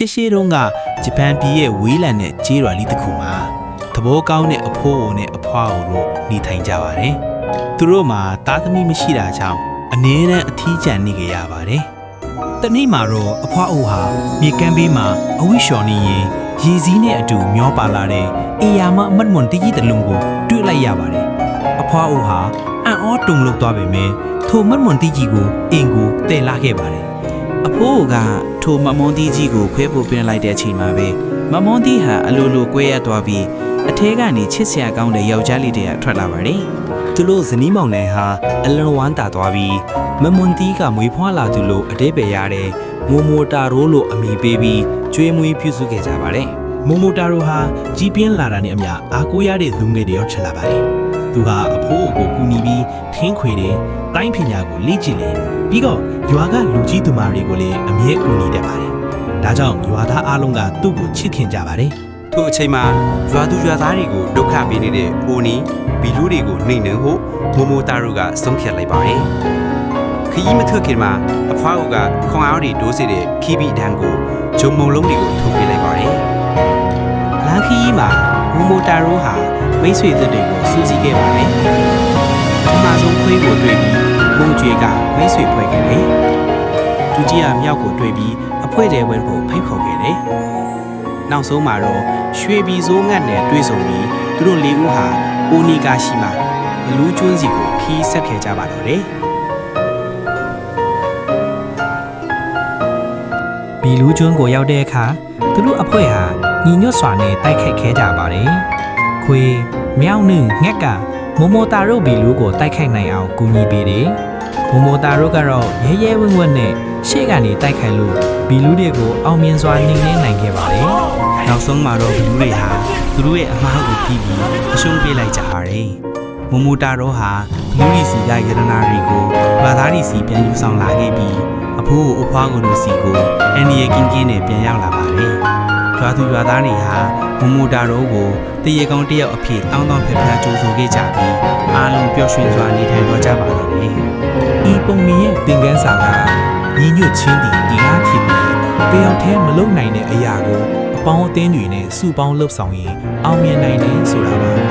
ရှေးရှေးတုန်းကဂျပန်ပြည်ရဲ့ဝေးလံတဲ့ကျေးရွာလေးတစ်ခုမှာသဘောကောင်းတဲ့အဖိုးအိုနဲ့အဖွားအိုတို့နေထိုင်ကြပါတယ်။သူတို့မှာသားသမီးမရှိတာကြောင့်အနည်းနဲ့အထီးကျန်နေကြရပါတယ်။တနေ့မှာတော့အဖွားအိုဟာမြေကမ်းဘေးမှာအဝိရှော်နေရင်ရေစည်းနဲ့အတူမျောပါလာတဲ့အေယာမအမတ်မွန်တကြီးတလုံးကိုတွေ့လိုက်ရပါတယ်။အဖွားအိုဟာအံ့ဩတုန်လှုပ်သွားပေမဲ့ထိုမတ်မွန်တကြီးကိုအင်ကိုတည်လာခဲ့ပါတယ်။အဖိုးကထိုမမွန်တီးကြီးကိုခွဲပို့ပြင်လိုက်တဲ့အချိန်မှာပဲမမွန်တီးဟာအလိုလိုကွဲရသွားပြီးအထဲကနေချစ်စရာကောင်းတဲ့ယောက်ျားလေးတွေကထွက်လာပါတယ်။သူတို့ဇနီးမောင်နှံဟာအလွန်ဝမ်းသာသွားပြီးမမွန်တီးကမွေးဖွားလာသူလို့အတိတ်ပဲရတဲ့မိုမိုတာရိုးလို့အမည်ပေးပြီးကျွေးမွေးပြုစုခဲ့ကြပါတယ်။မိုမိုတာရိုးဟာကြီးပြင်းလာတာနဲ့အမျှအားကိုးရတဲ့လူငယ်တွေရောက်ချလာပါတယ်။သူဟာအဖိုးကိုကူညီပြီးထင်းခွေတဲ့တိုင်းပညာကိုလေ့ကျင့်လေပြီးတော့ရွာကလူကြီးသူမတွေကိုလည်းအမြဲကူညီတတ်ပါတယ်။ဒါကြောင့်ရွာသားအားလုံးကသူ့ကိုချစ်ခင်ကြပါတယ်။ထို့အချိန်မှာရွာသူရွာသားတွေကိုဒုက္ခပေးနေတဲ့အိုနီဘီလူးတွေကိုနှိမ်နှင်းဖို့မိုမိုတာရိုကဆုံးဖြတ်လိုက်ပါတယ်။ခရီးမထွက်ခင်မှာအဖွားကခွန်အားတွေတိုးစေတဲ့ခီးဘီဒန်ကိုဂျုံမုံလုံးတွေကိုထုတ်ပေးလိုက်ပါတယ်။လမ်းခီးမှာမိုမိုတာရိုဟာမိတ်ဆွေသစ်တွေကိုစူးစီးခဲ့ပါတယ်။ပထမဆုံးခွေးကိုတွေ့ပြီးမုံကျွေကမိတ်ဆွေဖွဲ့ခဲ့တယ်။ဒုတိယမြောက်ကိုတွေ့ပြီးအဖွဲတဲဝင်ဖို့ဖိတ်ခေါ်ခဲ့တယ်။နောက်ဆုံးမှာတော့ရွှေပြည်စိုးငတ်နဲ့တွေ့ဆုံပြီးသူတို့လေးဦးဟာအိုနီကာရှိမှာဘလူးကျွန်းစီကိုခီးဆက်ခဲ့ကြပါတော့တယ်။ဘီလူးကျွန်းကိုရောက်တဲ့အခါသူတို့အဖွဲ့ဟာညီညွတ်စွာနဲ့တိုက်ခိုက်ခဲ့ကြပါတယ်။ခွေမြောက်နှင့်ငှက်ကမိုမိုတာရိုဘီလူးကိုတိုက်ခိုက်နိုင်အောင်ကူညီပေးတယ်။မိုမိုတာရိုကတော့ရဲရဲဝံ့ဝံ့နဲ့ရှေ့ကနေတိုက်ခိုက်လို့ဘီလူးတွေကိုအောင်မြင်စွာနှိမ်နင်းနိုင်ခဲ့ပါတယ်။နောက်ဆုံးမှာတော့ဘီလူးတွေဟာသူတို့ရဲ့အမားကိုပြီးပြီးအရှုံးပေးလိုက်ကြပါတယ်။မိုမိုတာရိုဟာဘီလူးစီကရတနာတွေကိုဘာသာရီစီပြန်ယူဆောင်လာခဲ့ပြီးအဖိုးအဖွားကိုတို့စီကိုအန်ဒီရဲ့ကင်းကင်းနဲ့ပြန်ရောက်လာပါတယ်။ရွာသူရွာသားတွေဟာမိုမိုတာရိုကိုတရေကောင်းတယောက်အဖြစ်တောင်းတောင်းဖျက်ဖျက်ကြိုးဆိုခဲ့ကြပြီးအားလုံးပျော်ရွှင်စွာနေထိုင်တော့ကြပါတော့တယ်။ဤပုံမြင်ရဲ့သင်ခန်းစာကညီညွတ်ခြင်းသည်အင်အားဖြစ်ပြီးတယောက်တည်းမလုံနိုင်တဲ့အရာကိုအပေါင်းအသင်းတွေနဲ့စုပေါင်းလှုပ်ဆောင်ရင်အောင်မြင်နိုင်တယ်ဆိုတာပါ